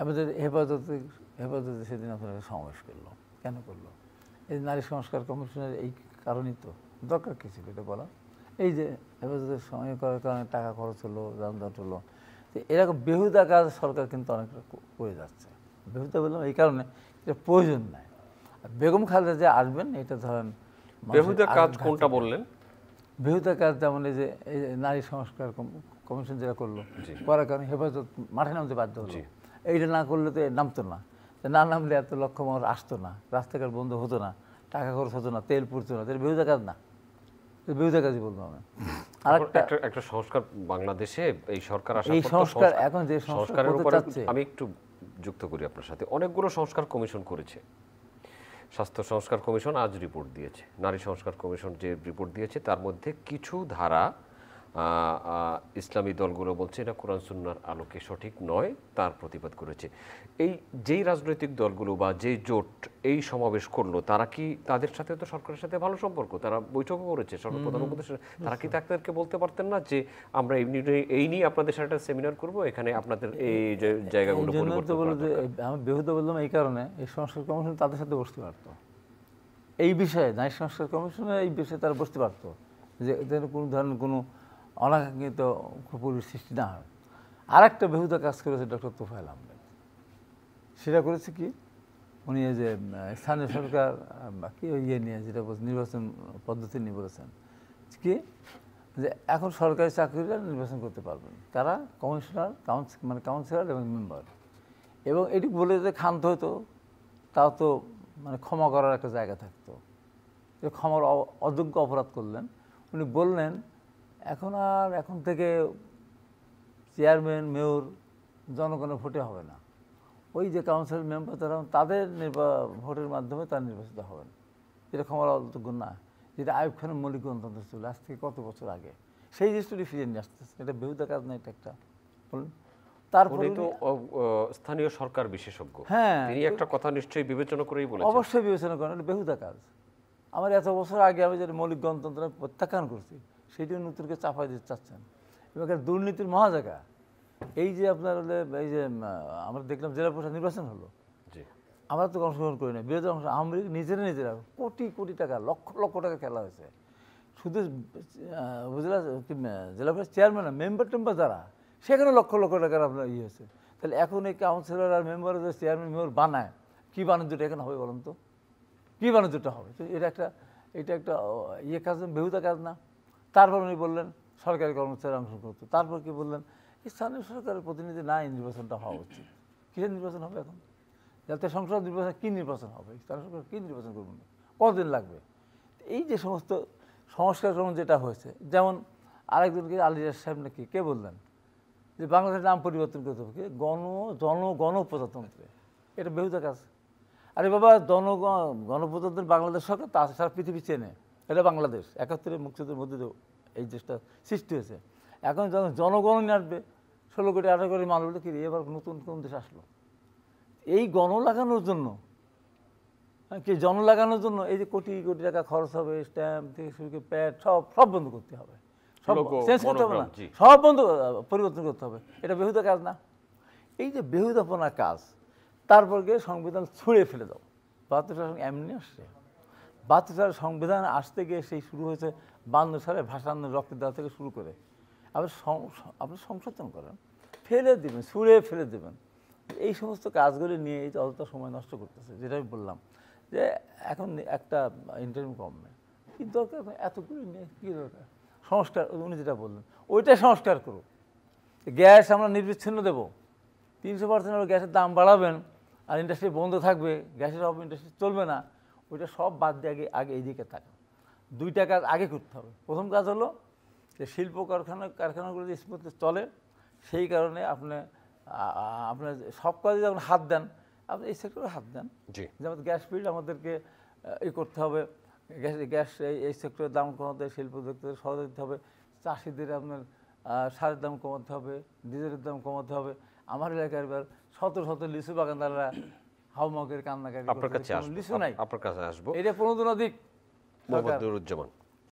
আমাদের হেফাজতে হেফাজতে সেদিন আপনারা সমাবেশ করলো, কেন করলো? এই নারী সংস্কার কমিশনের এই কারণেই তো, দরকার কী ছিল এটা বলা? এই যে হেফাজতের সময় করার কারণে টাকা খরচ হলো, যানজট হলো, তো এরকম বেহুদা কাজ সরকার কিন্তু অনেকটা করে যাচ্ছে। বেহুদা বললাম এই কারণে, এটা প্রয়োজন নাই। বেগম খালেদা যে আসবেন এটা ধরেন বেহুদা কাজ কোনটা বললেন? বেহুদা কাজ যেমন এই যে নারী সংস্কার কমিশন যেটা করলো, করার কারণে হেফাজত মাঠে নামতে বাধ্য হলো। এইটা না করলে তো নামতো না, না নামলে এত লক্ষ মানুষ আসতো না, রাস্তাঘাট বন্ধ হতো না, টাকা খরচ হতো না, তেল পুড়তো না। তাহলে বেহুদা কাজ না, বেহুদা কাজই বলবো আমি। একটা সংস্কার বাংলাদেশে এই সরকার আসার এই পর সংস্কার এখন যে সংস্কারের করতে উপরে চাচ্ছে, আমি একটু যুক্ত করি আপনার সাথে। অনেকগুলো সংস্কার কমিশন করেছে। স্বাস্থ্য সংস্কার কমিশন আজ রিপোর্ট দিয়েছে, নারী সংস্কার কমিশন যে রিপোর্ট দিয়েছে তার মধ্যে কিছু ধারা ইসলামী দলগুলো বলছে এটা কোরআন সুন্নাহর আলোকে সঠিক নয়, তার প্রতিবাদ করেছে। এই যেই রাজনৈতিক দলগুলো বা যেই জোট এই সমাবেশ করলো, তারা কি, তাদের সাথে তো সরকারের সাথে ভালো সম্পর্ক, তারা বৈঠকও করেছে সরকার প্রধান উপদেষ্টা, তারা কি তাদেরকে বলতে পারতেন না যে আমরা এই নিয়ে আপনাদের সাথে একটা সেমিনার করবো, এখানে আপনাদের এই জায়গাগুলো পরিবর্তন করা দরকার? আমি বেহুদা বললাম এই কারণে, এই সংস্কার কমিশন তাদের সাথে বসতে পারতো এই বিষয়ে, নারী সংস্কার কমিশনে এই বিষয়ে তারা বসতে পারতো, যে যেন কোনো ধরনের কোনো অনাকাঙ্ক্ষিত পরিবেশ সৃষ্টি না হয়। আর একটা বেহুদা কাজ করেছে ডক্টর তোফায়েল আহমেদ। সেটা করেছে কি, উনি এই যে স্থানীয় সরকার কি ইয়ে নিয়ে যেটা নির্বাচন পদ্ধতি নিয়ে বলেছেন কি, যে এখন সরকারি চাকরিরা নির্বাচন করতে পারবেন কারা, কমিশনার, মানে কাউন্সিলর এবং মেম্বার। এবং এটি বলে যে ক্ষান্ত হতো, তাও তো মানে ক্ষমা করার একটা জায়গা থাকতো, যে ক্ষমার অযোগ্য অপরাধ করলেন। উনি বললেন এখন থেকে চেয়ারম্যান, মেয়র জনগণের ভোটে হবে না, ওই যে কাউন্সিল মেম্বার তারা তাদের ভোটের মাধ্যমে তার নির্বাচিত হবেন। যেটা ক্ষমার অযোগ্য না, যেটা আইয়ুব খানের মৌলিক গণতন্ত্র ছিল আজ থেকে কত বছর আগে, সেই জিনিসটি ফিরিয়ে নিয়ে আসতেছে। এটা বেহুদা কাজ না, এটা একটা বলুন। তারপরে তো স্থানীয় সরকার বিশেষজ্ঞ, হ্যাঁ, তিনি একটা কথা নিশ্চয়ই বিবেচনা করেই বলেছেন। অবশ্যই বিবেচনা করেন, এটা বেহুদা কাজ। আমার এত বছর আগে আমি যেটা মৌলিক গণতন্ত্র প্রত্যাখ্যান করছি, সেটিও নতুনকে চাপাই দিতে চাচ্ছেন। এবং দুর্নীতির মহা জায়গা। এই যে আপনার এই যে আমরা দেখলাম জেলা পরিষদ নির্বাচন হলো, আমরা তো অংশগ্রহণ করি না, বিরোধী অংশ আমরা নিজেরা কোটি কোটি টাকা, লক্ষ লক্ষ টাকা খেলা হয়েছে। শুধু জেলা পরিষদ চেয়ারম্যান, মেম্বার টেম্বার যারা, সেখানে লক্ষ লক্ষ টাকার আপনার ইয়ে হয়েছে। তাহলে এখন এই কাউন্সিলর আর মেম্বার যে চেয়ারম্যান মেম্বার বানায়, কী বাণিজ্যটা এখানে হবে বলুন তো, কী বাণিজ্যটা হবে? তো এটা একটা ইয়ে কাজ, বেহুদা কাজ না? তারপর উনি বললেন সরকারি কর্মচারী অংশগ্রহণ করতো। তারপর কি বললেন, স্থানীয় সরকারের প্রতিনিধি নাই, নির্বাচনটা হওয়া উচিত। কিসের নির্বাচন হবে এখন? যাতে সংসদ নির্বাচন, কী নির্বাচন হবে? স্থানীয় সরকার কী নির্বাচন করবেন? কতদিন লাগবে? এই যে সমস্ত সংস্কারক্রম যেটা হয়েছে, যেমন আরেকজনকে আলিরাজ সাহেব নাকি কে বললেন যে বাংলাদেশের নাম পরিবর্তন করতে হবে, গণপ্রজাতন্ত্রে। এটা বেহুদা কাজ। আরে বাবা, গণপ্রজাতন্ত্র বাংলাদেশ সরকার তা সারা পৃথিবী চেনে, এটা বাংলাদেশ 71 মুক্তিযুদ্ধের মধ্যে এই দেশটা সৃষ্টি হয়েছে। এখন যখন জনগণই আসবে, 16 কোটি 18 কোটি মানুষ, কি এবার নতুন কোন দেশ আসলো? এই গণ লাগানোর জন্য, কি জন লাগানোর জন্য এই যে কোটি কোটি টাকা খরচ হবে, স্ট্যাম্প থেকে শুরু করে প্যাড সব বন্ধ করতে হবে, সব চেঞ্জ করতে হবে না, সব বন্ধ পরিবর্তন করতে হবে। এটা বেহুদা কাজ না? এই যে বেহুদাপনা কাজ, তারপর গিয়ে সংবিধান ছুঁড়ে ফেলে দাও। 72 সালে এমনি আসছে, 72 সালে সংবিধান আসতে গিয়ে সেই শুরু হয়েছে 52 সালে ভাষা আন্দোলন, রক্ত দেওয়া থেকে শুরু করে। আপনি সংশোধন করেন, ফেলে দেবেন, ছুঁড়ে ফেলে দেবেন। এই সমস্ত কাজগুলি নিয়ে এই যে অযথা সময় নষ্ট করতেছে। যেটা আমি বললাম যে এখন একটা ইন্টারভিউ কমবে, কী দরকার এতগুলি নিয়ে, কী দরকার? সংস্কার, উনি যেটা বললেন ওইটাই সংস্কার করুন। গ্যাস আমরা নির্বিচ্ছিন্ন দেবো, 300% গ্যাসের দাম বাড়াবেন, আর ইন্ডাস্ট্রি বন্ধ থাকবে, গ্যাসের অভাবে ইন্ডাস্ট্রি চলবে না। ওইটা সব বাদ দিয়ে আগে এইদিকে থাকা, দুইটা কাজ আগে করতে হবে। প্রথম কাজ হলো যে শিল্প কারখানাগুলো যে স্মুথলি চলে, সেই কারণে আপনার সব কাজে যখন হাত দেন, আপনি এই সেক্টরে হাত দেন। যেমন গ্যাস ফিল্ড আমাদেরকে করতে হবে, গ্যাস এই সেক্টরের দাম কমাতে, শিল্প উদ্যোক্তাদের সহযোগিতা দিতে হবে, চাষিদের আপনার সারের দাম কমাতে হবে, ডিজেলের দাম কমাতে হবে। আমার এলাকার এবার শত শত লিচু বাগানদাররা হাউমাউকের কান্নাকাটি, আপনার কাছে লিচু নাই, আপনার কাছে আসবো। এটা প্রণোদনা দিক। মোহাম্মদ নুরুজ্জামান।